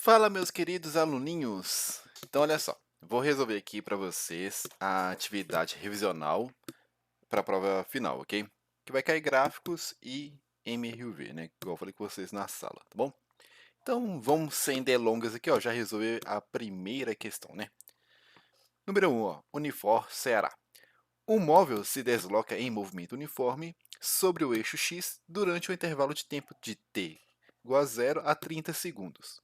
Fala, meus queridos aluninhos! Então, olha só, vou resolver aqui para vocês a atividade revisional para a prova final, ok? Que vai cair gráficos e MRUV, né? Igual eu falei com vocês na sala, tá bom? Então, vamos sem delongas aqui, ó, já resolver a primeira questão, né? Número 1, ó, Unifor, Ceará. Um móvel se desloca em movimento uniforme sobre o eixo X durante um intervalo de tempo de t igual a 0 a 30 segundos.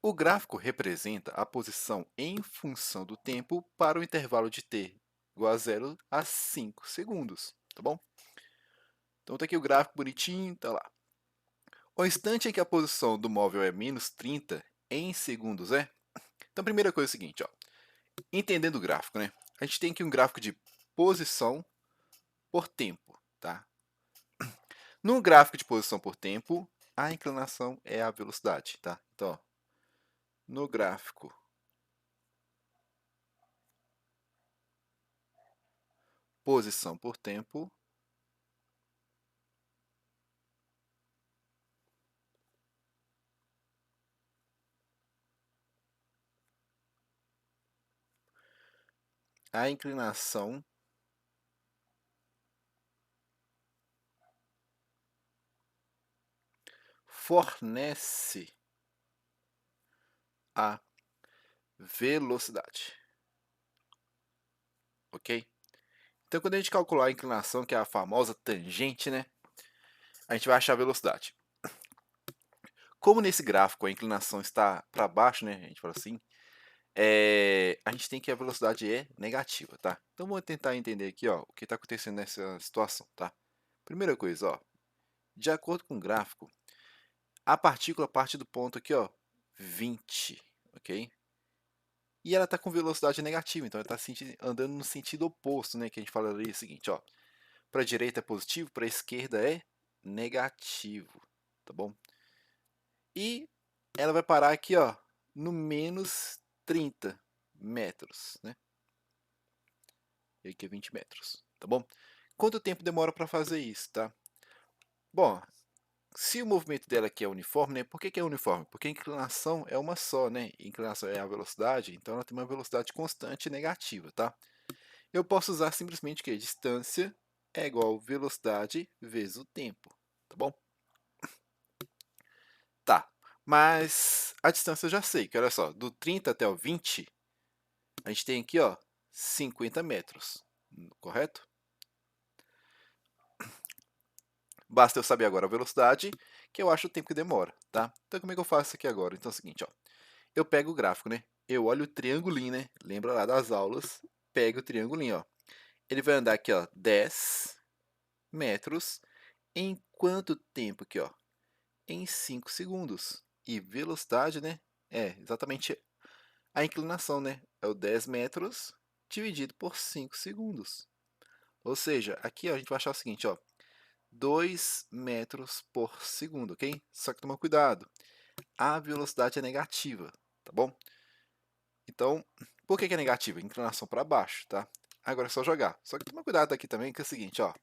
O gráfico representa a posição em função do tempo para o intervalo de t igual a 0 a 5 segundos, tá bom? Então tá aqui o gráfico bonitinho, tá lá. O instante em que a posição do móvel é menos 30 em segundos é... Então, a primeira coisa é o seguinte, ó. Entendendo o gráfico, né? A gente tem aqui um gráfico de posição por tempo, tá? No gráfico de posição por tempo, a inclinação é a velocidade, tá? Então, ó, no gráfico posição por tempo, a inclinação fornece a velocidade, ok? Então, quando a gente calcular a inclinação, que é a famosa tangente, né, a gente vai achar a velocidade. Como nesse gráfico a inclinação está para baixo, né, a gente fala assim, a gente tem que a velocidade é negativa, tá? Então, vamos tentar entender aqui, ó, o que está acontecendo nessa situação, tá? Primeira coisa, ó, de acordo com o gráfico, a partícula parte do ponto aqui, ó, 20, ok? E ela está com velocidade negativa, então ela está andando no sentido oposto, né? Que a gente falaria o seguinte, ó. Para a direita é positivo, para a esquerda é negativo, tá bom? E ela vai parar aqui, ó, no menos 30 metros, né? E aqui é 20 metros, tá bom? Quanto tempo demora para fazer isso, tá? Bom, se o movimento dela aqui é uniforme, né? Por que é uniforme? Porque a inclinação é uma só, né? A inclinação é a velocidade, então ela tem uma velocidade constante negativa, tá? Eu posso usar simplesmente que distância é igual a velocidade vezes o tempo, tá bom? Tá, mas a distância eu já sei, que olha só, do 30 até o 20, a gente tem aqui, ó, 50 metros, correto? Basta eu saber agora a velocidade, que eu acho o tempo que demora, tá? Então como é que eu faço isso aqui agora? Então é o seguinte, ó, eu pego o gráfico, né? Eu olho o triangulinho, né? Lembra lá das aulas? Pego o triangulinho, ó. Ele vai andar aqui, ó, 10 metros. Em quanto tempo aqui, ó? Em 5 segundos. E velocidade, né? É exatamente a inclinação, né? É o 10 metros dividido por 5 segundos. Ou seja, aqui ó, a gente vai achar o seguinte, ó. 2 metros por segundo, ok? Só que toma cuidado. A velocidade é negativa, tá bom? Então, por que é negativa? Inclinação para baixo, tá? Agora é só jogar. Só que toma cuidado aqui também, que é o seguinte, ó.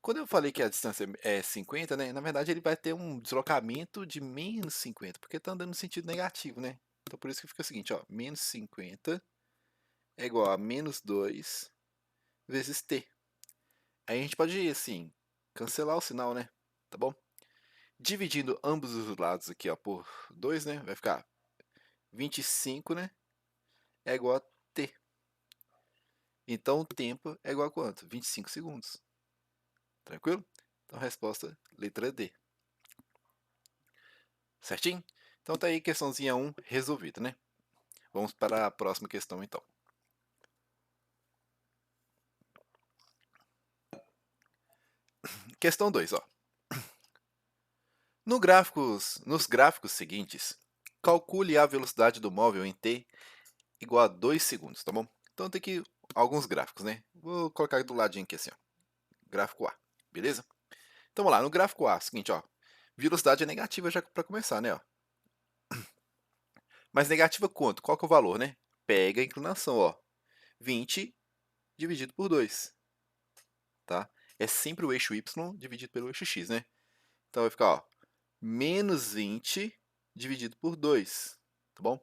Quando eu falei que a distância é 50, né? Na verdade, ele vai ter um deslocamento de menos 50, porque está andando no sentido negativo, né? Então, por isso que fica o seguinte, ó. Menos 50 é igual a menos 2 vezes t. Aí a gente pode, assim, cancelar o sinal, né? Tá bom? Dividindo ambos os lados aqui, ó, por 2, né? Vai ficar 25, né? É igual a t. Então, o tempo é igual a quanto? 25 segundos. Tranquilo? Então, resposta, letra D. Certinho? Então tá aí questãozinha 1 resolvida, né? Vamos para a próxima questão então. Questão 2, ó. Nos gráficos seguintes, calcule a velocidade do móvel em t igual a 2 segundos, tá bom? Então tem aqui alguns gráficos, né? Vou colocar do ladinho aqui assim, ó. Gráfico A, beleza? Então vamos lá, no gráfico A, seguinte, ó. Velocidade é negativa já para começar, né, ó. Mas negativa quanto? Qual que é o valor, né? Pega a inclinação, ó. 20 dividido por 2, tá? É sempre o eixo y dividido pelo eixo x, né? Então vai ficar, ó, menos 20 dividido por 2, tá bom?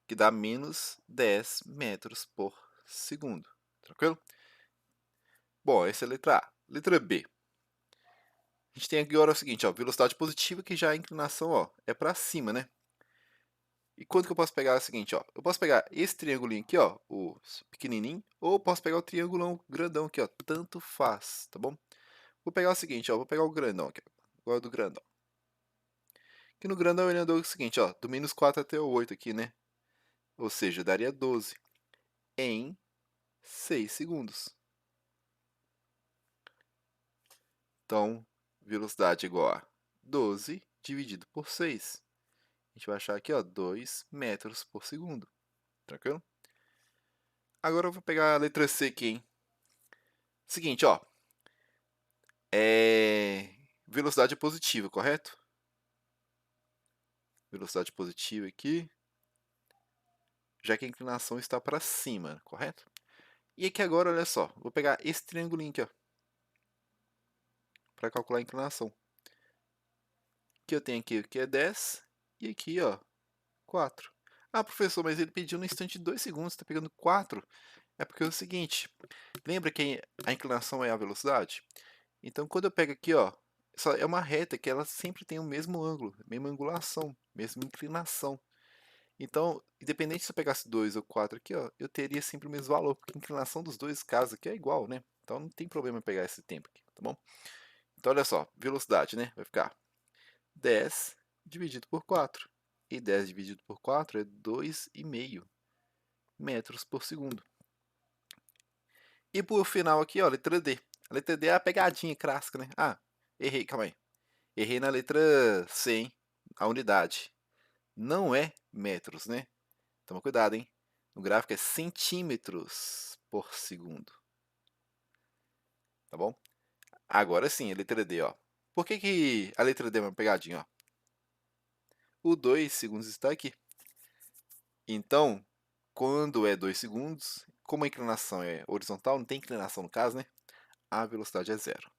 Que dá menos 10 metros por segundo, tranquilo? Bom, essa é a letra A. Letra B. A gente tem aqui agora o seguinte, ó, velocidade positiva, que já a inclinação, ó, é para cima, né? E quanto que eu posso pegar é o seguinte, ó, eu posso pegar esse triangulinho aqui, ó, o pequenininho, ou eu posso pegar o triangulão grandão aqui, ó, tanto faz, tá bom? Vou pegar o seguinte, ó, vou pegar o grandão aqui, ó, igual do grandão. Aqui no grandão ele andou o seguinte, ó, do menos 4 até o 8 aqui, né? Ou seja, daria 12 em 6 segundos. Então, velocidade igual a 12 dividido por 6. A gente vai achar aqui, ó, 2 metros por segundo. Tranquilo? Agora eu vou pegar a letra C aqui, hein? Seguinte, ó. Velocidade positiva, correto? Velocidade positiva aqui. Já que a inclinação está para cima, correto? E aqui agora, olha só. Vou pegar esse triangulinho aqui, ó. Para calcular a inclinação. Aqui eu tenho aqui que é 10. E aqui, ó, 4. Ah, professor, mas ele pediu no instante de 2 segundos. Está pegando 4. É porque é o seguinte. Lembra que a inclinação é a velocidade? Então, quando eu pego aqui, ó, é uma reta que ela sempre tem o mesmo ângulo, mesma angulação, mesma inclinação. Então, independente se eu pegasse 2 ou 4 aqui, ó, eu teria sempre o mesmo valor, porque a inclinação dos dois casos aqui é igual, né? Então não tem problema eu pegar esse tempo aqui, tá bom? Então, olha só, velocidade, né? Vai ficar 10 dividido por 4. E 10 dividido por 4 é 2,5 metros por segundo. E por final aqui, ó, letra D. A letra D é a pegadinha clássica, né? Ah, errei, calma aí. Errei na letra C, hein? A unidade. Não é metros, né? Toma cuidado, hein? No gráfico é centímetros por segundo. Tá bom? Agora sim, a letra D, ó. Por que a letra D é uma pegadinha, ó? O 2 segundos está aqui. Então, quando é 2 segundos, como a inclinação é horizontal, não tem inclinação no caso, né? A velocidade é zero.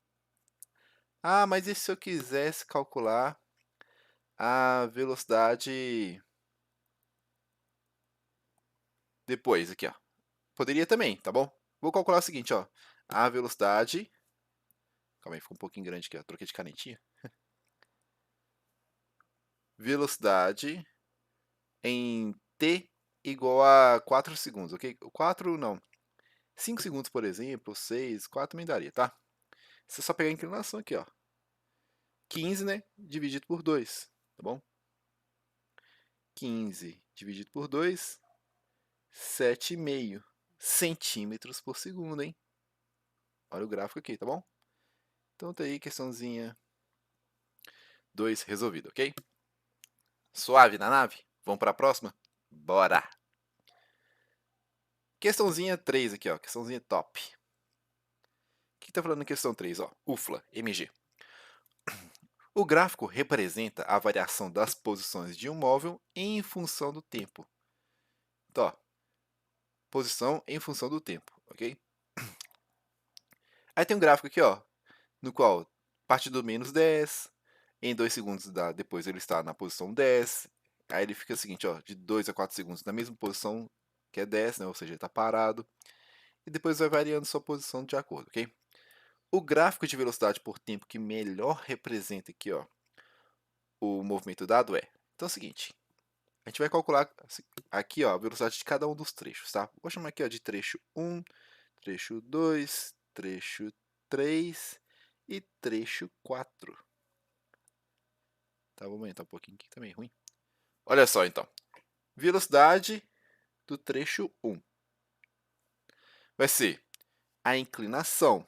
Ah, mas e se eu quisesse calcular a velocidade depois aqui, ó? Poderia também, tá bom? Vou calcular o seguinte, ó. A velocidade... Calma aí, ficou um pouquinho grande aqui, ó. Troquei de canetinha. Velocidade em t igual a 4 segundos, ok? 4 não. 5 segundos, por exemplo, 6, 4 me daria, tá? Você só pegar a inclinação aqui, ó. 15, né? Dividido por 2, tá bom? 15 dividido por 2, 7,5 centímetros por segundo, hein? Olha o gráfico aqui, tá bom? Então tá aí, questãozinha 2 resolvida, ok? Suave na nave? Vamos para a próxima? Bora! Questãozinha 3 aqui, ó. Questãozinha top. O que está falando na questão 3, ó? UFLA, MG. O gráfico representa a variação das posições de um móvel em função do tempo. Então, ó, posição em função do tempo, ok? Aí tem um gráfico aqui, ó, no qual, a partir do menos 10, em 2 segundos depois ele está na posição 10, aí ele fica o seguinte, ó, de 2 a 4 segundos na mesma posição que é 10, né, ou seja, ele está parado, e depois vai variando sua posição de acordo, ok? O gráfico de velocidade por tempo que melhor representa aqui, ó, o movimento dado é, então é o seguinte, a gente vai calcular aqui, ó, a velocidade de cada um dos trechos, tá? Vou chamar aqui, ó, de trecho 1, trecho 2, trecho 3 e trecho 4. Tá, vou aumentar um pouquinho aqui, também ruim. Olha só, então. Velocidade do trecho 1 vai ser a inclinação.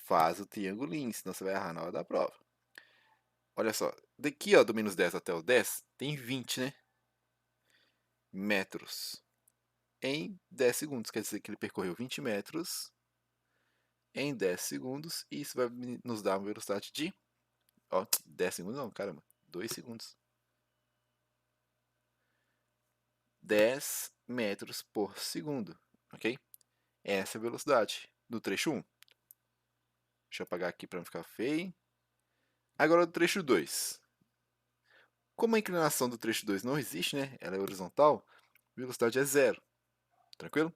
Faz o triangulinho, senão você vai errar na hora da prova. Olha só, daqui, ó, do menos 10 até o 10, tem 20, né? Metros em 10 segundos. Quer dizer que ele percorreu 20 metros em 10 segundos. E isso vai nos dar uma velocidade de... Ó, 10 segundos não, caramba. 2 segundos. 10 metros por segundo, ok? Essa é a velocidade do trecho 1. Deixa eu apagar aqui para não ficar feio. Agora do trecho 2. Como a inclinação do trecho 2 não existe, né? Ela é horizontal, velocidade é zero. Tranquilo?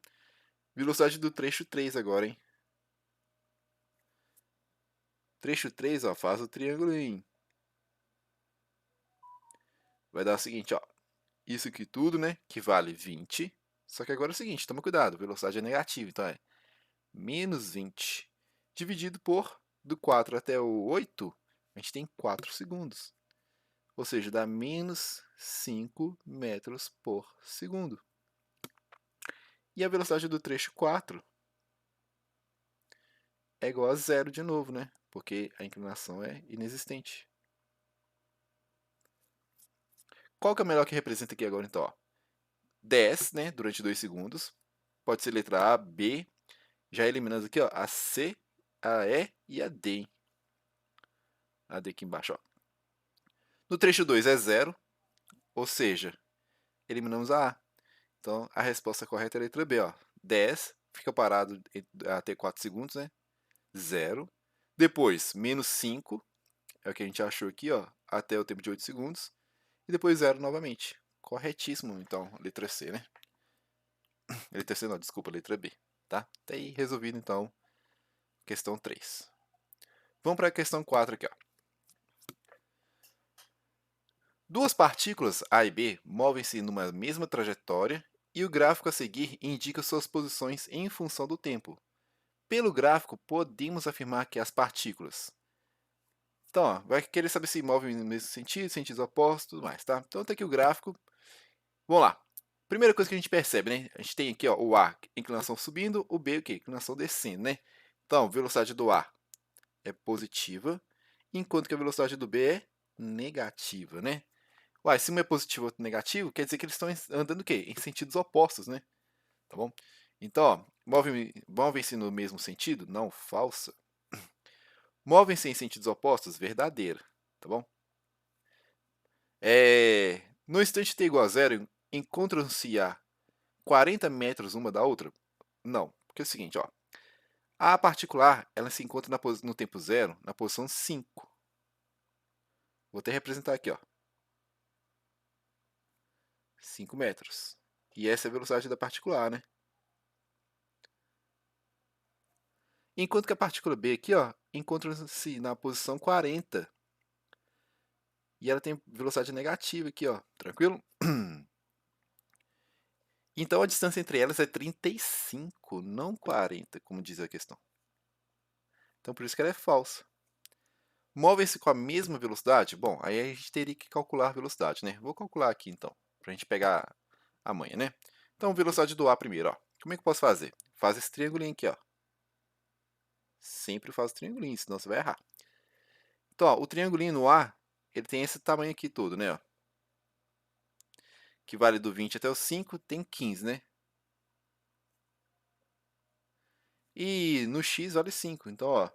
Velocidade do trecho 3 agora, hein? Trecho 3, ó, faz o triângulo em. Vai dar o seguinte, ó. Isso aqui tudo, né? Que vale 20. Só que agora é o seguinte, toma cuidado, velocidade é negativa, então é menos 20 dividido por, do 4 até o 8, a gente tem 4 segundos. Ou seja, dá menos 5 metros por segundo. E a velocidade do trecho 4 é igual a zero de novo, né? Porque a inclinação é inexistente. Qual que é o melhor que representa aqui agora, então? Ó? 10, né? Durante 2 segundos. Pode ser letra A, B. Já eliminando aqui, ó, a C, a E e a D. Hein? A D aqui embaixo, ó. No trecho 2 é zero, ou seja, eliminamos a A. Então, a resposta correta é a letra B, ó. 10, fica parado até 4 segundos, né? 0. Depois, menos 5, é o que a gente achou aqui, ó, até o tempo de 8 segundos. E depois 0 novamente. Corretíssimo, então, letra C, né? Letra C não, desculpa, letra B, tá? Tá aí resolvido, então, questão 3. Vamos para a questão 4 aqui, ó. Duas partículas A e B movem-se numa mesma trajetória e o gráfico a seguir indica suas posições em função do tempo. Pelo gráfico, podemos afirmar que as partículas. Então, ó, vai querer saber se movem no mesmo sentido, sentidos opostos, tudo mais, tá? Então, tá aqui o gráfico. Vamos lá. Primeira coisa que a gente percebe, né? A gente tem aqui, ó, o A, inclinação subindo, o B, o quê? Inclinação descendo, né? Então, velocidade do A é positiva, enquanto que a velocidade do B é negativa, né? Uai, se um é positivo e outro negativo, quer dizer que eles estão andando o quê? Em sentidos opostos, né? Tá bom? Então, ó, movem-se no mesmo sentido? Não, falsa. Movem-se em sentidos opostos? Verdadeira. Tá bom? No instante t igual a zero, encontram-se a 40 metros uma da outra? Não, porque é o seguinte, ó. A particular, ela se encontra no tempo zero, na posição 5. Vou até representar aqui, ó. 5 metros. E essa é a velocidade da particular, né? Enquanto que a partícula B aqui, ó, encontra-se na posição 40. E ela tem velocidade negativa aqui, ó. Tranquilo? Então a distância entre elas é 35, não 40, como diz a questão. Então por isso que ela é falsa. Movem-se com a mesma velocidade? Bom, aí a gente teria que calcular a velocidade, né? Vou calcular aqui então, para a gente pegar a manha, né? Então, velocidade do A primeiro, ó. Como é que eu posso fazer? Faz esse triangulinho aqui, ó. Sempre faz o triangulinho, senão você vai errar. Então, ó, o triangulinho no A, ele tem esse tamanho aqui todo, né? Ó. Que vale do 20 até o 5, tem 15, né? E no X vale 5. Então, ó,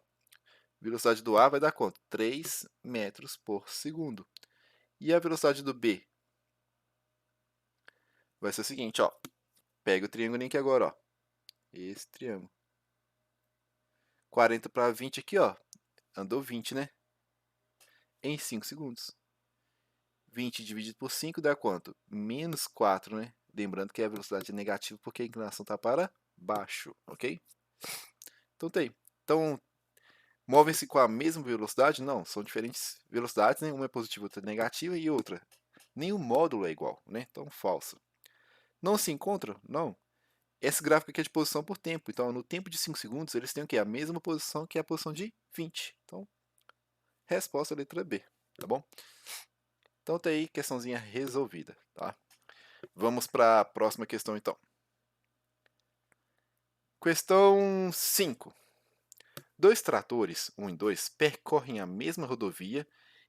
velocidade do A vai dar quanto? 3 metros por segundo. E a velocidade do B? Vai ser o seguinte, ó. Pega o triângulo aqui agora, ó. Esse triângulo. 40 para 20 aqui, ó. Andou 20, né? Em 5 segundos. 20 dividido por 5 dá quanto? Menos 4, né? Lembrando que a velocidade é negativa porque a inclinação está para baixo, ok? Então tem. Então, movem-se com a mesma velocidade? Não, são diferentes velocidades, né? Uma é positiva, outra é negativa e outra. Nenhum módulo é igual, né? Então, falso. Não se encontram? Não. Esse gráfico aqui é de posição por tempo. Então, no tempo de 5 segundos, eles têm o quê? A mesma posição que a posição de 20. Então, resposta letra B, tá bom? Então, tá aí, questãozinha resolvida, tá? Vamos para a próxima questão, então. Questão 5. Dois tratores, 1 e 2, percorrem a mesma rodovia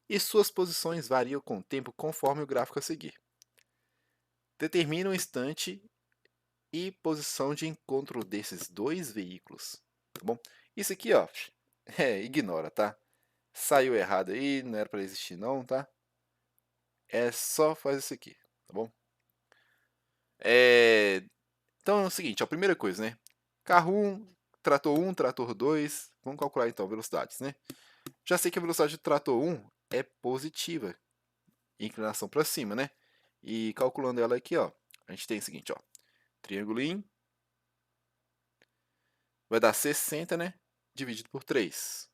e suas posições variam com o tempo conforme o gráfico a seguir. Determina o instante e posição de encontro desses dois veículos. Tá bom? Isso aqui, ó, ignora, tá? Saiu errado aí, não era para existir não, tá? É só fazer isso aqui, tá bom? Então é o seguinte, a primeira coisa, né? Carro 1, trator 2, vamos calcular então velocidades, né? Já sei que a velocidade do trator 1 é positiva. inclinação para cima, né? E calculando ela aqui, ó, a gente tem o seguinte, ó, triangulinho, vai dar 60, né? Dividido por 3.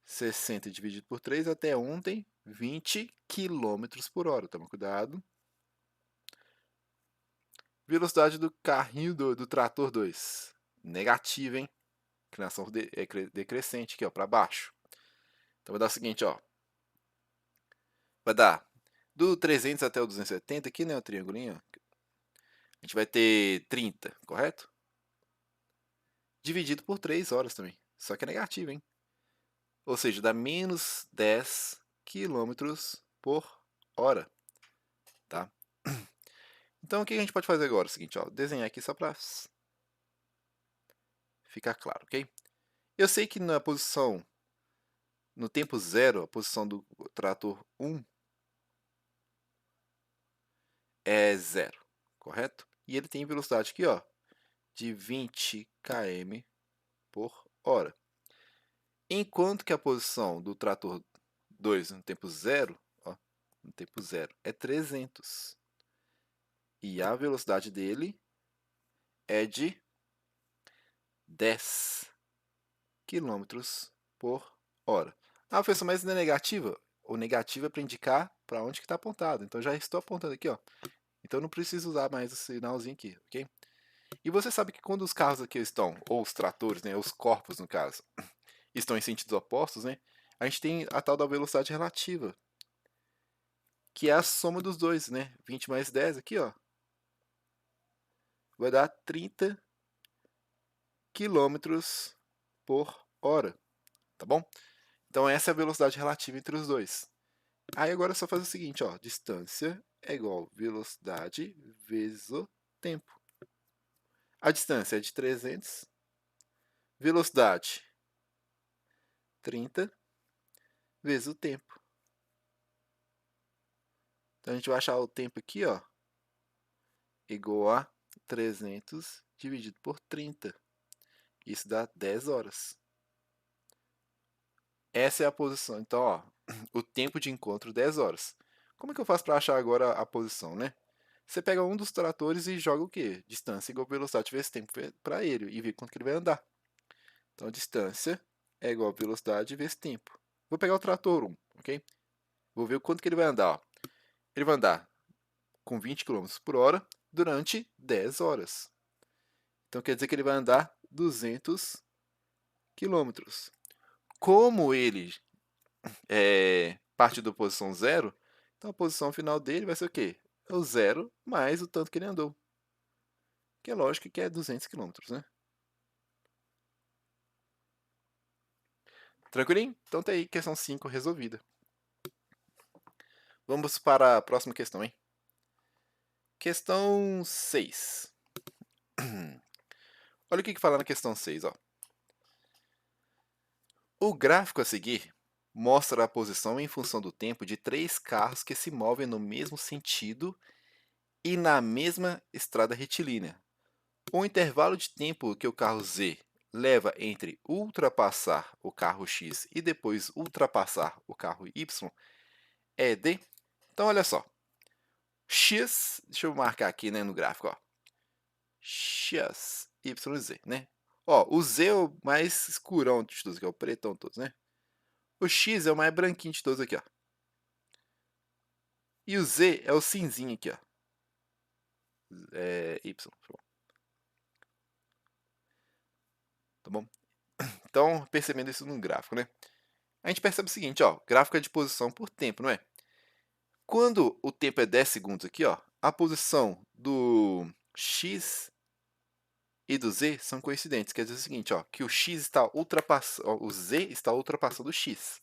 60 dividido por 3 até ontem, 20 quilômetros por hora. Toma cuidado. Velocidade do carrinho do trator 2. Negativa, hein? Inclinação decrescente aqui, ó, para baixo. Então vai dar o seguinte, ó. Vai dar do 300 até o 270, aqui, né, o triangulinho, ó, a gente vai ter 30, correto? Dividido por 3 horas também. Só que é negativo, hein? Ou seja, dá menos 10 quilômetros por hora, tá? Então, o que a gente pode fazer agora? É o seguinte, ó, desenhar aqui só para ficar claro, ok? Eu sei que na posição, no tempo zero, a posição do trator 1 é zero, correto? E ele tem velocidade aqui, ó, de 20 km por hora. Enquanto que a posição do trator 2 no tempo zero, ó, no tempo zero, é 300. E a velocidade dele é de 10 quilômetros por hora. Ah, professor, mas não é negativa? O negativo é para indicar para onde que está apontado. Então já estou apontando aqui, ó. Então não preciso usar mais esse sinalzinho aqui, ok? E você sabe que quando os carros aqui estão, ou os tratores, né, os corpos no caso, estão em sentidos opostos, né, a gente tem a tal da velocidade relativa, que é a soma dos dois, né? 20 mais 10 aqui, ó, vai dar 30 quilômetros por hora, tá bom? Então essa é a velocidade relativa entre os dois. Aí agora é só fazer o seguinte, ó, distância é igual a velocidade vezes o tempo. A distância é de 300, velocidade 30 vezes o tempo. Então a gente vai achar o tempo aqui, ó, igual a 300 dividido por 30. Isso dá 10 horas. Essa é a posição. Então, ó, o tempo de encontro 10 horas. Como é que eu faço para achar agora a posição, né? Você pega um dos tratores e joga o quê? Distância igual a velocidade vezes tempo para ele e vê quanto que ele vai andar. Então, a distância é igual a velocidade vezes tempo. Vou pegar o trator 1, ok? Vou ver o quanto que ele vai andar. Ó. Ele vai andar com 20 km por hora durante 10 horas. Então, quer dizer que ele vai andar 200 quilômetros. Como ele parte da posição zero, então a posição final dele vai ser o quê? É o zero mais o tanto que ele andou. Que é lógico que é 200 quilômetros, né? Tranquilinho? Então tá aí, questão 5 resolvida. Vamos para a próxima questão, hein? Questão 6. Olha o que fala na questão 6, ó. O gráfico a seguir mostra a posição em função do tempo de 3 carros que se movem no mesmo sentido e na mesma estrada retilínea. O intervalo de tempo que o carro Z leva entre ultrapassar o carro X e depois ultrapassar o carro Y é de... Então, olha só. X, deixa eu marcar aqui, né, no gráfico, ó. X, Y, Z, né? Ó, o Z é o mais escurão de todos, que é o pretão de todos, né? O X é o mais branquinho de todos aqui, ó. E o Z é o cinzinho aqui, ó. É Y, tá bom? Então, percebendo isso no gráfico, né? A gente percebe o seguinte, ó. Gráfico é de posição por tempo, não é? Quando o tempo é 10 segundos aqui, ó, a posição do X e do Z são coincidentes. Quer dizer o seguinte, ó, que o X está ultrapassando, o Z está ultrapassando o X.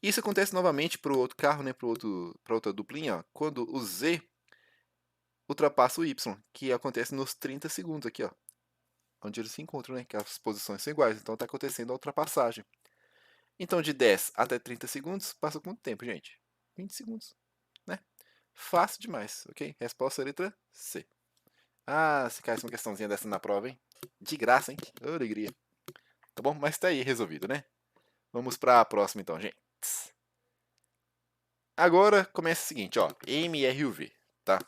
Isso acontece novamente para o outro carro, né, para outra duplinha, ó, quando o Z ultrapassa o Y, que acontece nos 30 segundos aqui, ó, onde eles se encontram, né, que as posições são iguais, então está acontecendo a ultrapassagem. Então, de 10 até 30 segundos, passa quanto tempo, gente? 20 segundos, né? Fácil demais, ok? Resposta letra C. Ah, se caísse uma questãozinha dessa na prova, hein? De graça, hein? Ô, alegria. Tá bom? Mas tá aí resolvido, né? Vamos para a próxima então, gente. Agora começa o seguinte, ó, MRUV, tá?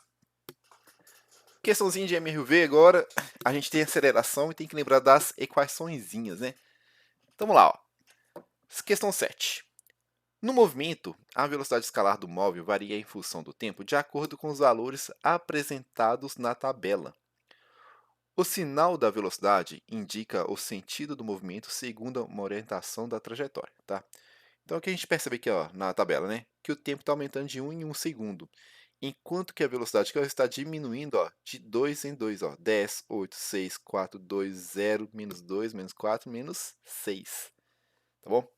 Questãozinha de MRUV agora, a gente tem aceleração e tem que lembrar das equaçõezinhas, né? Então vamos lá, ó. Questão 7. No movimento, a velocidade escalar do móvel varia em função do tempo de acordo com os valores apresentados na tabela. O sinal da velocidade indica o sentido do movimento segundo uma orientação da trajetória, tá? Então, o que a gente percebe aqui, ó, na tabela, né? Que o tempo está aumentando de 1 em 1 segundo, enquanto que a velocidade aqui, ó, está diminuindo, ó, de 2 em 2, ó, 10, 8, 6, 4, 2, 0, menos 2, menos 4, menos 6, tá bom?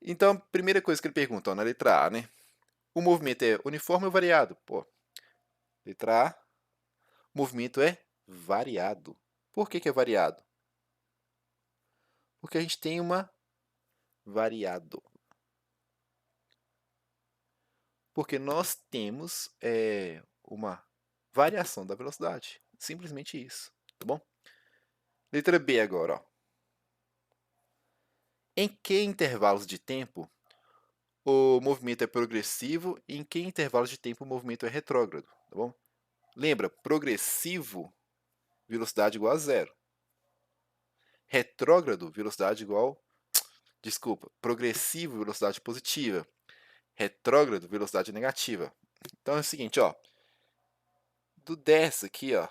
Então, a primeira coisa que ele pergunta, ó, na letra A, né? O movimento é uniforme ou variado? Pô, letra A, o movimento é variado. Por que que é variado? Porque a gente tem uma variado. Porque nós temos uma variação da velocidade. Simplesmente isso, tá bom? Letra B agora, ó. Em que intervalos de tempo o movimento é progressivo e em que intervalos de tempo o movimento é retrógrado, tá bom? Lembra, progressivo, velocidade igual a zero. Retrógrado, velocidade igual... Desculpa, progressivo, velocidade positiva. Retrógrado, velocidade negativa. Então é o seguinte, ó. Do 10 aqui, ó,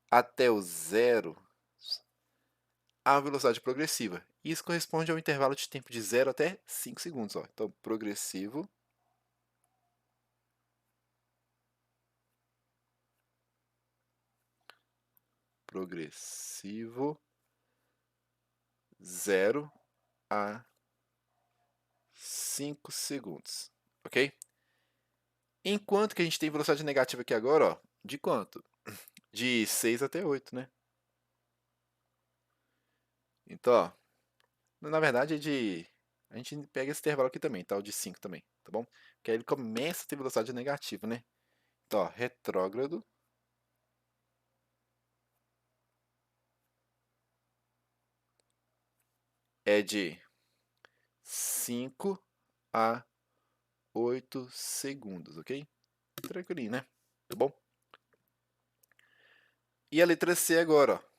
até o zero, a velocidade progressiva. Isso corresponde ao intervalo de tempo de 0 até 5 segundos. Ó. Então, progressivo, progressivo, 0 a 5 segundos. Ok? Enquanto que a gente tem velocidade negativa aqui agora, ó, de quanto? De 6 até 8, né? Então, ó, na verdade é de... A gente pega esse intervalo aqui também, tá? O de 5 também, tá bom? Porque aí ele começa a ter velocidade negativa, né? Então, ó, retrógrado é de 5 a 8 segundos, ok? Tranquilinho, né? Tá bom? E a letra C agora, ó.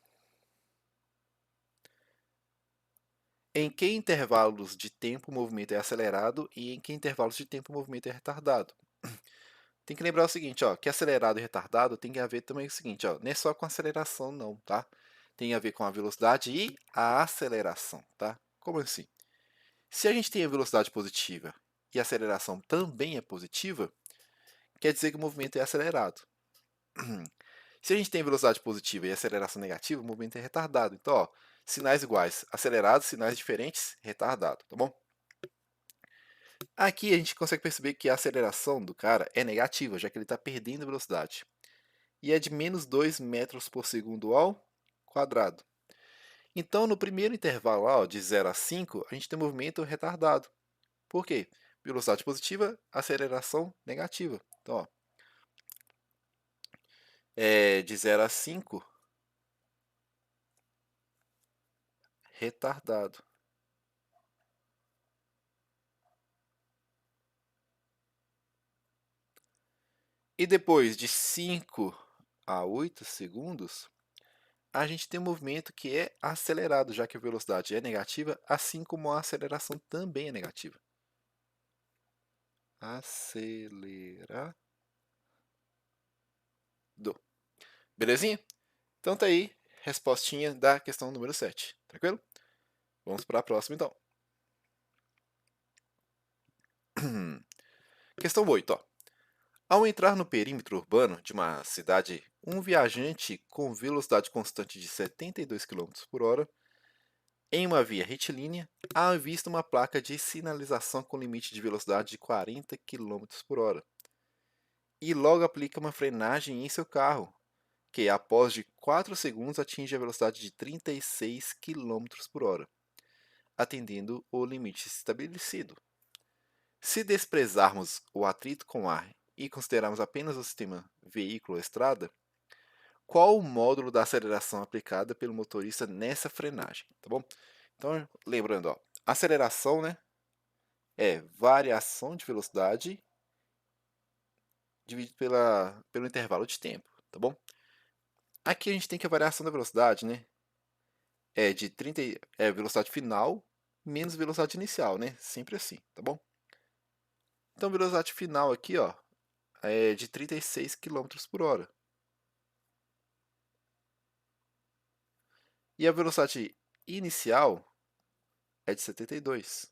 Em que intervalos de tempo o movimento é acelerado e em que intervalos de tempo o movimento é retardado? Tem que lembrar o seguinte, ó, que acelerado e retardado tem a ver também com o seguinte, ó, não é só com aceleração não, tá? Tem a ver com a velocidade e a aceleração, tá? Como assim? Se a gente tem a velocidade positiva e a aceleração também é positiva, quer dizer que o movimento é acelerado. Se a gente tem velocidade positiva e aceleração negativa, o movimento é retardado. Então, ó, sinais iguais, acelerado, sinais diferentes, retardado, tá bom? Aqui a gente consegue perceber que a aceleração do cara é negativa, já que ele está perdendo velocidade. E é de menos 2 metros por segundo ao quadrado. Então, no primeiro intervalo lá, ó, de 0 a 5, a gente tem movimento retardado. Por quê? Velocidade positiva, aceleração negativa. Então, ó, de 0 a 5, retardado. E depois de 5 a 8 segundos, a gente tem um movimento que é acelerado, já que a velocidade é negativa, assim como a aceleração também é negativa. Acelerado. Belezinha? Então tá aí, respostinha da questão número 7. Tranquilo? Vamos para a próxima então. Questão 8, ó. Ao entrar no perímetro urbano de uma cidade, um viajante com velocidade constante de 72 km por hora, em uma via retilínea, avista uma placa de sinalização com limite de velocidade de 40 km por hora. E logo aplica uma frenagem em seu carro, que após de 4 segundos atinge a velocidade de 36 km por hora, atendendo o limite estabelecido. Se desprezarmos o atrito com o ar e considerarmos apenas o sistema veículo-estrada, qual o módulo da aceleração aplicada pelo motorista nessa frenagem, tá bom? Então, lembrando, ó, aceleração, né, é variação de velocidade dividido pelo intervalo de tempo, tá bom? Aqui a gente tem que a variação da velocidade, né? É de 30, velocidade final menos velocidade inicial, né? Sempre assim, tá bom? Então, velocidade final aqui, ó, é de 36 quilômetros por hora. E a velocidade inicial é de 72.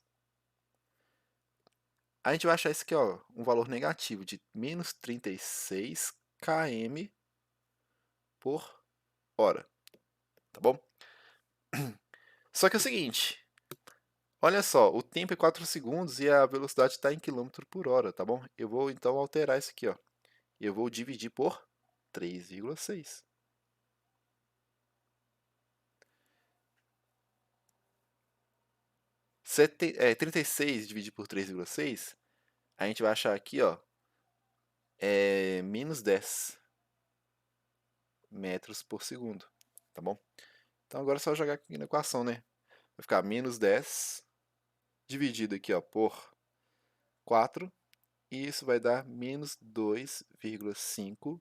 A gente vai achar isso aqui, ó, um valor negativo de menos 36 km por hora, tá bom? Só que é o seguinte, olha só, o tempo é 4 segundos e a velocidade está em quilômetro por hora, tá bom? Eu vou então alterar isso aqui, ó. Eu vou dividir por 3,6. 36 dividido por 3,6, a gente vai achar aqui, ó, menos 10 metros por segundo, tá bom? Então agora é só jogar aqui na equação, né? Vai ficar menos 10 dividido aqui, ó, por 4, e isso vai dar menos 2,5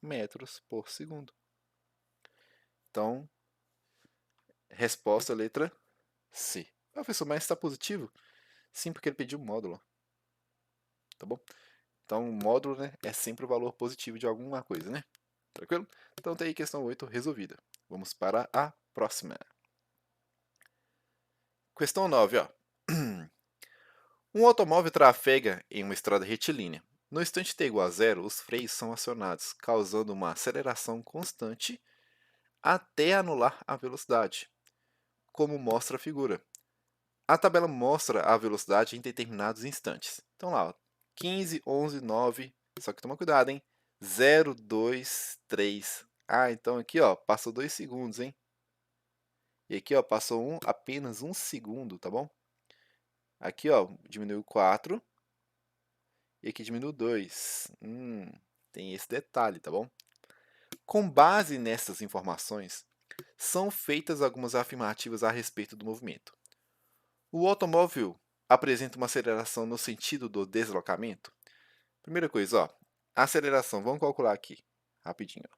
metros por segundo. Então, resposta letra C. Professor, mas está positivo? Sim, porque ele pediu módulo, tá bom? Então, o módulo, né, é sempre o valor positivo de alguma coisa, né? Tranquilo? Então, tem aí questão 8 resolvida. Vamos para a próxima. Questão 9, ó. Um automóvel trafega em uma estrada retilínea. No instante t igual a zero, os freios são acionados, causando uma aceleração constante até anular a velocidade, como mostra a figura. A tabela mostra a velocidade em determinados instantes. Então lá, ó, 15, 11, 9, só que toma cuidado, hein? 0, 2, 3. Ah, então aqui, ó, passou 2 segundos, hein? E aqui, ó, passou apenas 1 segundo, tá bom? Aqui, ó, diminuiu 4 e aqui diminuiu 2. Tem esse detalhe, tá bom? Com base nessas informações, são feitas algumas afirmativas a respeito do movimento. O automóvel apresenta uma aceleração no sentido do deslocamento? Primeira coisa, ó, a aceleração, vamos calcular aqui, rapidinho. Ó.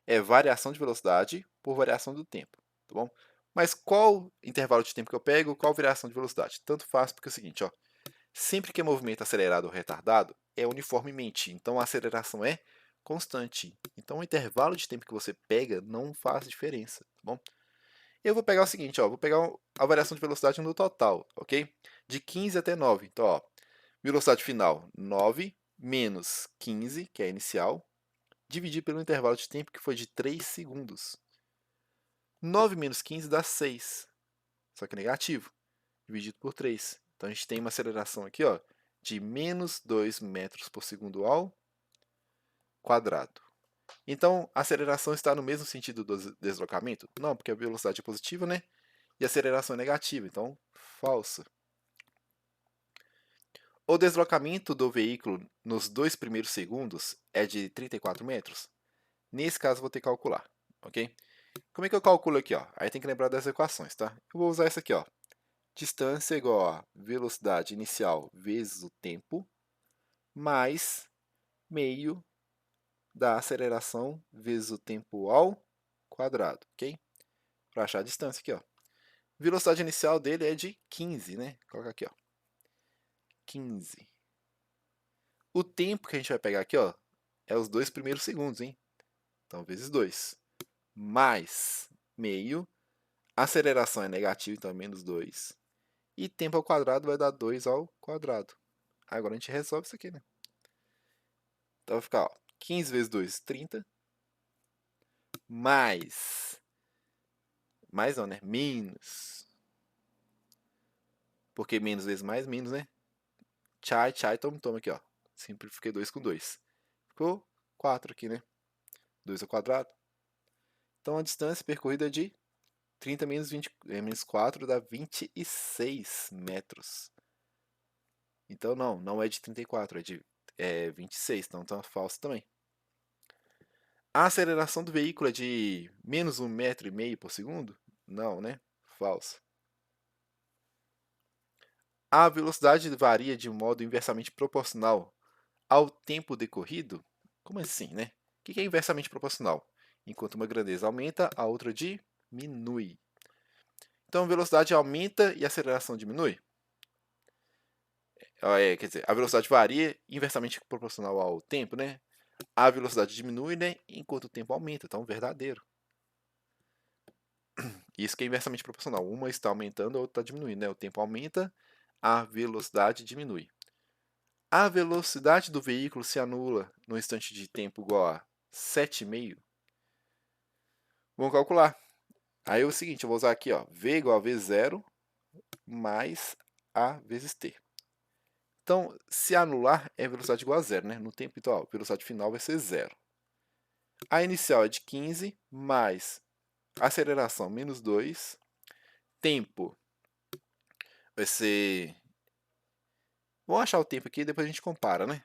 É variação de velocidade por variação do tempo, tá bom? Mas qual intervalo de tempo que eu pego, qual variação de velocidade? Tanto faz porque é o seguinte, ó, sempre que é movimento acelerado ou retardado, é uniformemente, então a aceleração é constante. Então o intervalo de tempo que você pega não faz diferença, tá bom? Eu vou pegar o seguinte, ó, vou pegar a variação de velocidade no total, ok? De 15 até 9. Então, ó, velocidade final, 9 menos 15, que é a inicial, dividir pelo intervalo de tempo que foi de 3 segundos. 9 menos 15 dá 6, só que é negativo, dividido por 3. Então a gente tem uma aceleração aqui, ó, de menos 2 metros por segundo ao quadrado. Então a aceleração está no mesmo sentido do deslocamento? Não, porque a velocidade é positiva, né? E a aceleração é negativa, então falso. O deslocamento do veículo nos 2 primeiros segundos é de 34 metros? Nesse caso, vou ter que calcular, ok? Como é que eu calculo aqui, ó? Aí tem que lembrar das equações, tá? Eu vou usar essa aqui, ó. Distância igual a velocidade inicial vezes o tempo, mais meio da aceleração vezes o tempo ao quadrado, ok? Para achar a distância aqui, ó. Velocidade inicial dele é de 15, né? Vou colocar aqui, ó. 15. O tempo que a gente vai pegar aqui, ó, é os 2 primeiros segundos, hein? Então, vezes 2. Mais meio. Aceleração é negativa, então é menos 2. E tempo ao quadrado vai dar 2 ao quadrado. Agora a gente resolve isso aqui, né? Então vai ficar, ó, 15 vezes 2, 30. Mais. Mais não, né? Menos. Porque menos vezes mais, menos, né? Tchai, tchai, toma, toma aqui, ó. Simplifiquei 2 com 2. Ficou 4 aqui, né? 2 ao quadrado. Então a distância percorrida é de 30 menos, 20, menos 4 dá 26 metros. Então não é de 34, é de 26, então tá falso também. A aceleração do veículo é de menos 1,5 metro por segundo? Não, né? Falso. A velocidade varia de modo inversamente proporcional ao tempo decorrido? Como assim, né? O que é inversamente proporcional? Enquanto uma grandeza aumenta, a outra diminui. Então, a velocidade aumenta e a aceleração diminui? Quer dizer, a velocidade varia inversamente proporcional ao tempo, né? A velocidade diminui, né? Enquanto o tempo aumenta. Então, verdadeiro. Isso que é inversamente proporcional. Uma está aumentando, a outra está diminuindo, né? O tempo aumenta, a velocidade diminui. A velocidade do veículo se anula no instante de tempo igual a 7,5. Vamos calcular. Aí é o seguinte, eu vou usar aqui, ó, V igual a V0 mais A vezes T. Então, se anular é velocidade igual a zero, né? No tempo, então, a velocidade final vai ser zero. A inicial é de 15, mais aceleração menos 2. Tempo vai ser... Vamos achar o tempo aqui e depois a gente compara, né?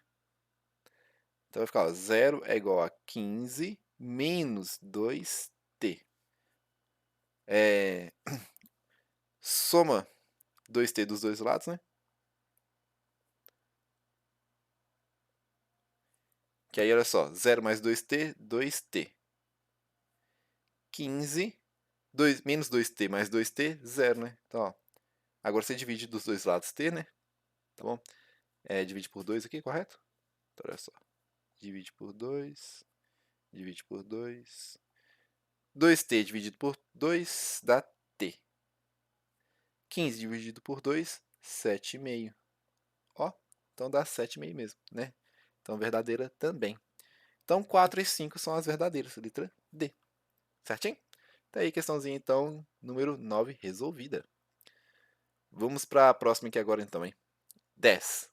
Então vai ficar, ó, 0 é igual a 15 menos 2t. Soma 2t dos dois lados, né? Que aí, olha só, 0 mais 2t, 2t. 15, menos 2t mais 2t, 0, né? Então, ó, agora você divide dos dois lados t, né? Tá bom? Divide por 2 aqui, correto? Então, olha só. Divide por 2, divide por 2. 2t dividido por 2 dá t. 15 dividido por 2, 7,5. Ó, então dá 7,5 mesmo, né? Então, verdadeira também. Então, 4 e 5 são as verdadeiras, letra D. Certinho? Tá aí, questãozinha, então, número 9 resolvida. Vamos para a próxima aqui agora, então, hein? 10.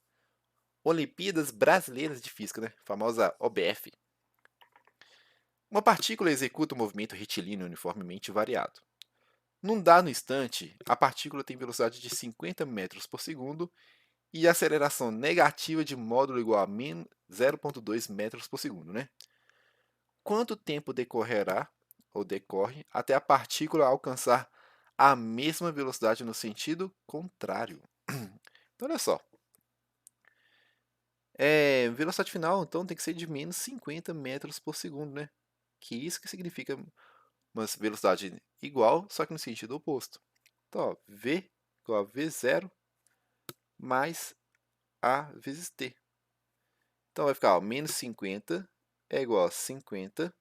Olimpíadas Brasileiras de Física, né? Famosa OBF. Uma partícula executa um movimento retilíneo uniformemente variado. Num dado instante, a partícula tem velocidade de 50 metros por segundo e aceleração negativa de módulo igual a 0,2 metros por segundo, né? Quanto tempo decorrerá ou decorre até a partícula alcançar a mesma velocidade no sentido contrário? Então, olha só. Velocidade final, então, tem que ser de menos 50 metros por segundo, né? Que isso que significa uma velocidade igual, só que no sentido oposto. Então, ó, V igual a V0 mais A vezes T. Então, vai ficar, ó, menos 50 é igual a 50,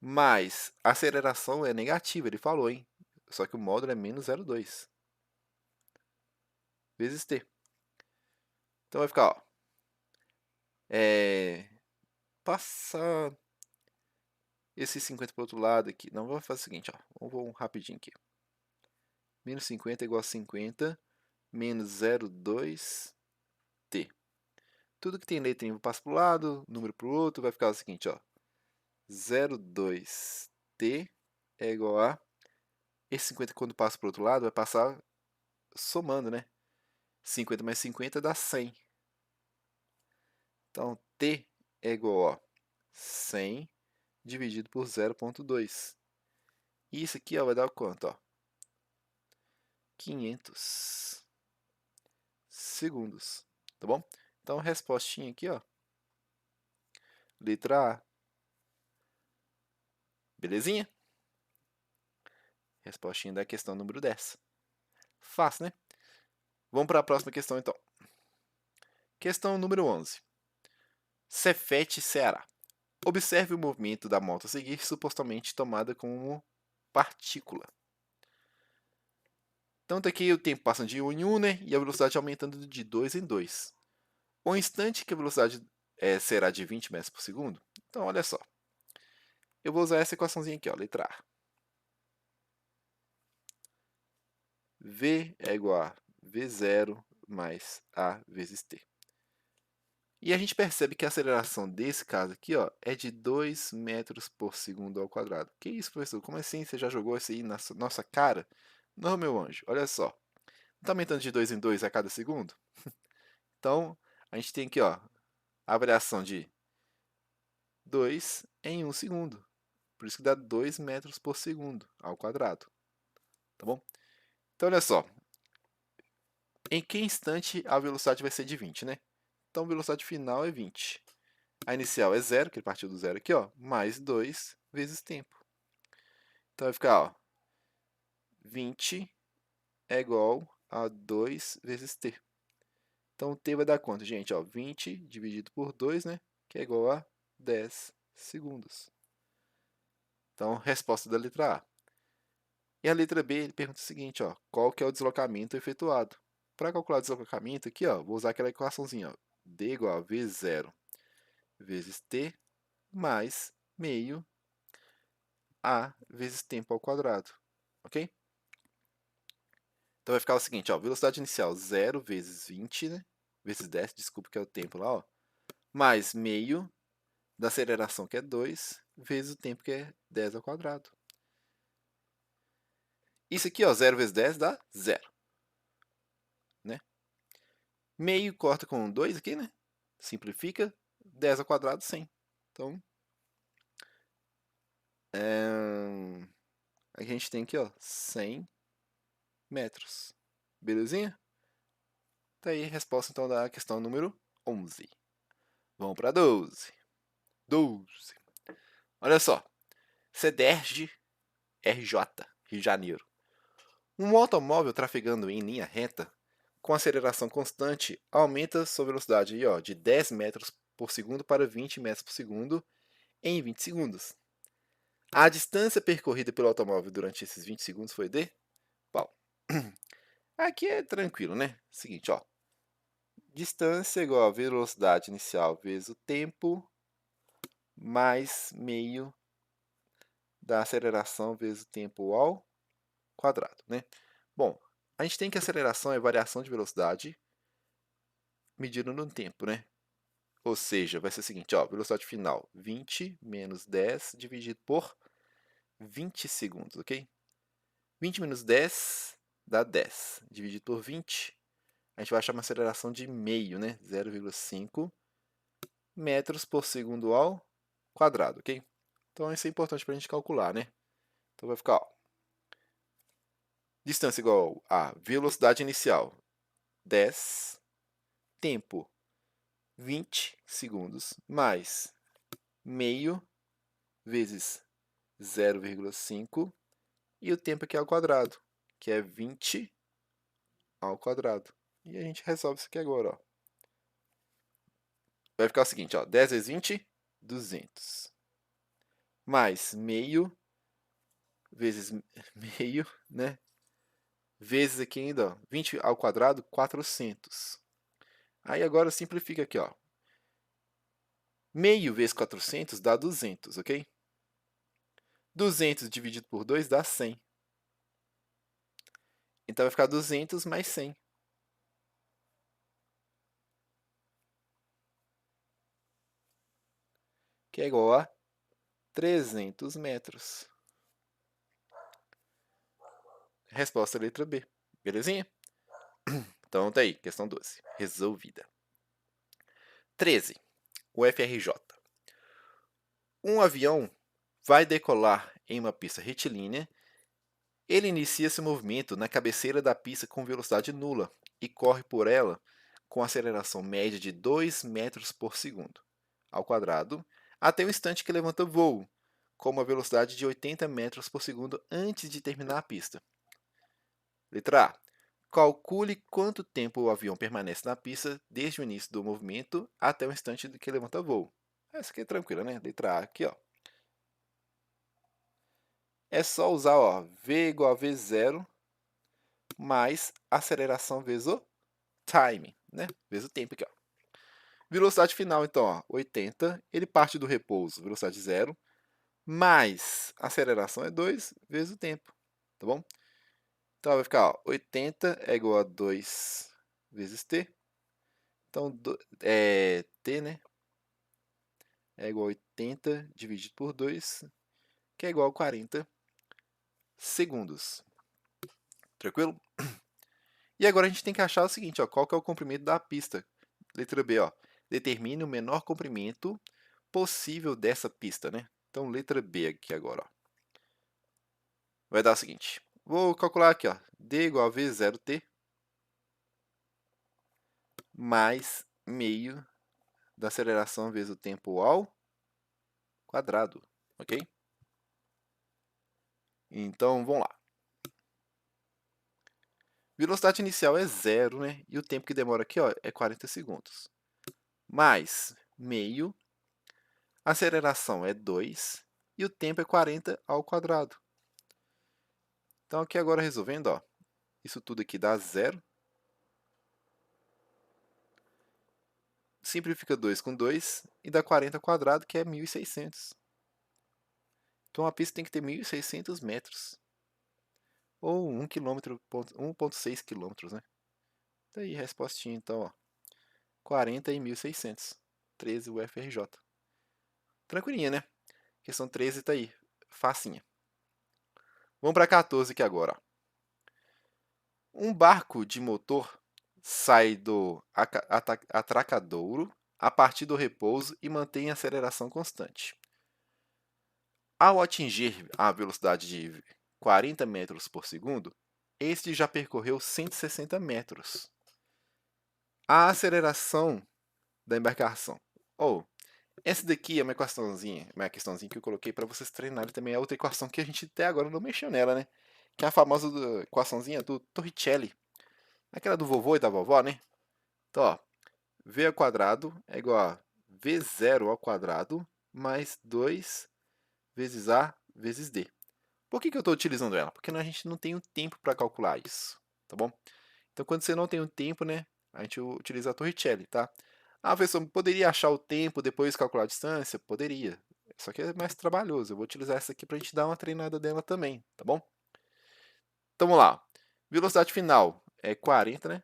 mais a aceleração é negativa, ele falou, hein? Só que o módulo é menos 0,2 vezes T. Então, vai ficar, ó, passar esse 50 para o outro lado aqui. Não, vou fazer o seguinte, ó, vamos rapidinho aqui. Menos 50 é igual a 50, menos 0,2t. Tudo que tem letrinha passa para o lado, número para o outro, vai ficar o seguinte, ó. 0,2t é igual a... Esse 50 quando passa para o outro lado vai passar somando, né? 50 mais 50 dá 100. Então, t é igual a 100 dividido por 0,2. E isso aqui, ó, vai dar quanto? Ó? 500 segundos, tá bom? Então, respostinha aqui, ó. Letra A. Belezinha? Respostinha da questão número 10. Fácil, né? Vamos para a próxima questão, então. Questão número 11. Cefete, Ceará. Observe o movimento da moto a seguir, supostamente tomada como partícula. Então, tá aqui o tempo passando de 1 em 1, né? E a velocidade aumentando de 2 em 2. O instante que a velocidade será de 20 metros por segundo. Então, olha só. Eu vou usar essa equaçãozinha aqui, ó, letra A. V é igual a V0 mais A vezes T. E a gente percebe que a aceleração desse caso aqui, ó, é de 2 metros por segundo ao quadrado. Que isso, professor? Como assim? Você já jogou isso aí na nossa cara? Não, meu anjo, olha só. Não está aumentando de 2 em 2 a cada segundo? Então, a gente tem aqui, ó, a variação de 2 em 1 segundo. Por isso que dá 2 metros por segundo ao quadrado. Tá bom? Então, olha só. em que instante a velocidade vai ser de 20, né? Então, a velocidade final é 20. A inicial é 0, que ele partiu do zero aqui, ó, mais 2 vezes tempo. Então, vai ficar, ó, 20 é igual a 2 vezes t. Então, o t vai dar quanto, gente? Ó, 20 dividido por 2, né? Que é igual a 10 segundos. Então, resposta da letra A. E a letra B, ele pergunta o seguinte, ó, qual que é o deslocamento efetuado? Para calcular o deslocamento aqui, ó, vou usar aquela equaçãozinha, ó, d igual a v0 vezes t mais meio a vezes tempo ao quadrado, ok? Então vai ficar o seguinte, ó, velocidade inicial 0 vezes 20, né? Vezes 10, desculpa que é o tempo lá, ó, mais meio da aceleração, que é 2, vezes o tempo, que é 10 ao quadrado. Isso aqui, ó, 0 vezes 10 dá 0, né? Meio corta com 2 aqui, né? Simplifica, 10 ao quadrado, 100. Então, a gente tem aqui, ó, 100 metros. Belezinha? Tá aí a resposta, então, da questão número 11. Vamos para 12. 12. Olha só. CEDERJ RJ, Rio de Janeiro. Um automóvel trafegando em linha reta, com aceleração constante, aumenta sua velocidade aí, ó, de 10 metros por segundo para 20 metros por segundo em 20 segundos. A distância percorrida pelo automóvel durante esses 20 segundos foi de... Bom, aqui é tranquilo, né? Seguinte, ó. Distância igual a velocidade inicial vezes o tempo mais meio da aceleração vezes o tempo ao quadrado, né? Bom, a gente tem que a aceleração é variação de velocidade medida no tempo, né? Ou seja, vai ser o seguinte, ó, velocidade final 20 menos 10 dividido por 20 segundos, ok? 20 menos 10 dá 10. Dividido por 20, a gente vai achar uma aceleração de meio, né? 0,5 metros por segundo ao quadrado, ok? Então, isso é importante para a gente calcular, né? Então, vai ficar, ó, distância igual a velocidade inicial, 10, tempo, 20 segundos, mais meio vezes 0,5 e o tempo aqui ao quadrado, que é 20 ao quadrado. E a gente resolve isso aqui agora, ó. Vai ficar o seguinte, ó, 10 vezes 20, 200. Mais meio vezes meio, né? Vezes aqui ainda, ó, 20 ao quadrado, 400. Aí agora simplifica aqui, ó. Meio vezes 400 dá 200, ok? 200 dividido por 2 dá 100. Então vai ficar 200 mais 100. Que é igual a 300 metros. Resposta letra B. Belezinha? Então tá aí, questão 12. Resolvida. 13. O FRJ. Um avião vai decolar em uma pista retilínea. Ele inicia seu movimento na cabeceira da pista com velocidade nula e corre por ela com aceleração média de 2 metros por segundo ao quadrado, até o instante que levanta voo, com uma velocidade de 80 metros por segundo antes de terminar a pista. Letra A. Calcule quanto tempo o avião permanece na pista desde o início do movimento até o instante que levanta voo. Essa aqui é tranquila, né? Letra A aqui, ó. É só usar, ó, v igual a v0 mais aceleração vezes o time, né? Vezes o tempo aqui, ó. Velocidade final, então, ó, 80. Ele parte do repouso, velocidade 0, mais aceleração é 2 vezes o tempo, tá bom? Então, vai ficar, ó, 80 é igual a 2 vezes t. Então, t, né? É igual a 80 dividido por 2, que é igual a 40 segundos. Tranquilo? E agora a gente tem que achar o seguinte, ó, qual que é o comprimento da pista. Letra B, ó, determine o menor comprimento possível dessa pista, né? Então, letra B aqui agora, ó. Vai dar o seguinte, vou calcular aqui, ó, d igual a v0t, mais meio da aceleração vezes o tempo ao quadrado, ok? Então, vamos lá. Velocidade inicial é zero, né? E o tempo que demora aqui, ó, é 40 segundos. Mais meio, a aceleração é 2 e o tempo é 40 ao quadrado. Então, aqui agora resolvendo, ó, isso tudo aqui dá zero. Simplifica 2 com 2 e dá 40 ao quadrado, que é 1.600. Então, a pista tem que ter 1.600 metros. Ou 1 km, 1,6 km, né? Daí, respostinha, então, ó. 40 e 1.600. 13 UFRJ. Tranquilinha, né? Questão 13 tá aí. Facinha. Vamos para 14 aqui agora, ó. Um barco de motor sai do atracadouro a partir do repouso e mantém a aceleração constante. Ao atingir a velocidade de 40 metros por segundo, este já percorreu 160 metros. A aceleração da embarcação. Ou, essa daqui é uma questãozinha que eu coloquei para vocês treinarem também. É outra equação que a gente até agora não mexeu nela, né? Que é a famosa equaçãozinha do Torricelli. Aquela do vovô e da vovó, né? Então, ó, v ao quadrado é igual a v0 ao quadrado mais 2 vezes a vezes d. Por que eu estou utilizando ela? Porque a gente não tem o tempo para calcular isso, tá bom? Então, quando você não tem o tempo, né, a gente utiliza a Torricelli, tá? Ah, professor, poderia achar o tempo depois calcular a distância? Poderia. Só que é mais trabalhoso. Eu vou utilizar essa aqui para a gente dar uma treinada dela também, tá bom? Então, vamos lá. Velocidade final é 40, né?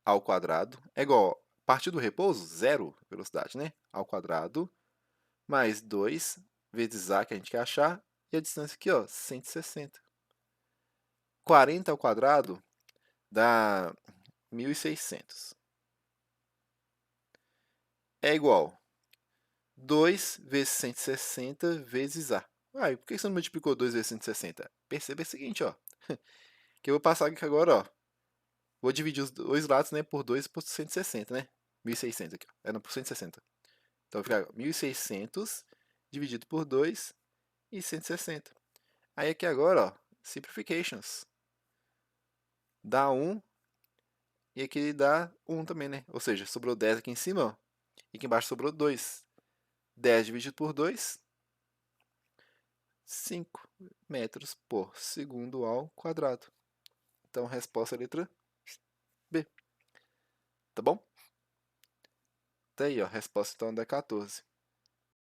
Ao quadrado é igual a partir do repouso, zero velocidade, né? Ao quadrado, mais 2 vezes a que a gente quer achar, e a distância aqui, ó, 160. 40 ao quadrado dá 1.600. É igual 2 vezes 160 vezes a. Por que você não multiplicou 2 vezes 160? Perceba o seguinte, ó, que eu vou passar aqui agora, ó. Vou dividir os dois lados, né, por 2 por 160, né? 1.600 aqui, ó. Não, por 160. Então fica 1.600 dividido por 2 e 160. Aí aqui agora, ó, simplifications. Dá 1 e aqui dá 1 também, né? Ou seja, sobrou 10 aqui em cima, ó, e aqui embaixo sobrou 2. 10 dividido por 2, 5 metros por segundo ao quadrado. Então, resposta é a letra B. Tá bom? Tá aí, ó, a resposta então da 14.